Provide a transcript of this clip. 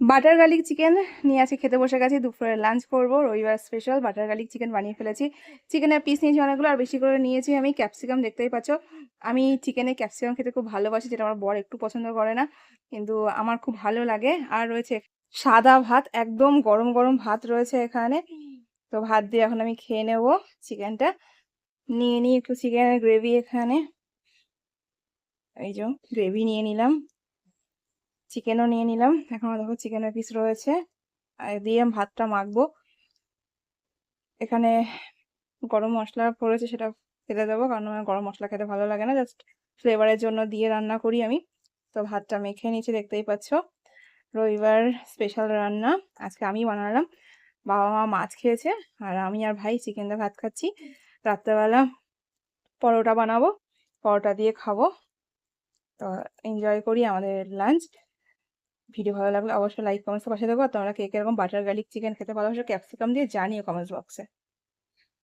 Butter garlic chicken নিয়ে আজকে খেতে বসে গেছি। দুপুরে লাঞ্চ করবো, রবিবার স্পেশাল বাটার গার্লিক চিকেন বানিয়ে ফেলেছি। চিকেনের পিস নিয়েছি অনেকগুলো, আর বেশি করে নিয়েছি আমি ক্যাপসিকাম। দেখতেই পাচ্ছ, আমি চিকেনে ক্যাপসিকাম খেতে খুব ভালোবাসি, যেটা আমার বর একটু পছন্দ করে না, কিন্তু আমার খুব ভালো লাগে। আর রয়েছে সাদা ভাত, একদম গরম গরম ভাত রয়েছে এখানে। তো ভাত দিয়ে এখন আমি খেয়ে নেবো চিকেনটা। নিয়ে নিই একটু চিকেনের গ্রেভি এখানে, এই যে গ্রেভি নিয়ে নিলাম, চিকেনও নিয়ে নিলাম। এখন দেখো চিকেনের পিস রয়েছে, আর দিয়ে আমি ভাতটা মাখবো। এখানে গরম মশলা পড়েছে, সেটা ফেলে দেবো, কারণ আমার গরম মশলা খেতে ভালো লাগে না, জাস্ট ফ্লেভারের জন্য দিয়ে রান্না করি আমি। তো ভাতটা মেখে নিয়েছি, দেখতেই পাচ্ছ। রবিবার স্পেশাল রান্না আজকে আমি বানালাম। বাবা মা মাছ খেয়েছে, আর আমি আর ভাই চিকেন দিয়ে ভাত খাচ্ছি। রাত্রেবেলা পরোটা বানাবো, পরোটা দিয়ে খাবো। তো এনজয় করি আমাদের লাঞ্চ। ভিডিও ভালো লাগলে অবশ্যই লাইক কমেন্টস পাশে দেবো। আর তোমরা কে কিরকম বাটার গার্লিক চিকেন খেতে ভালোবাসো ক্যাপসিকাম দিয়ে জানিও কমেন্টস বক্সে।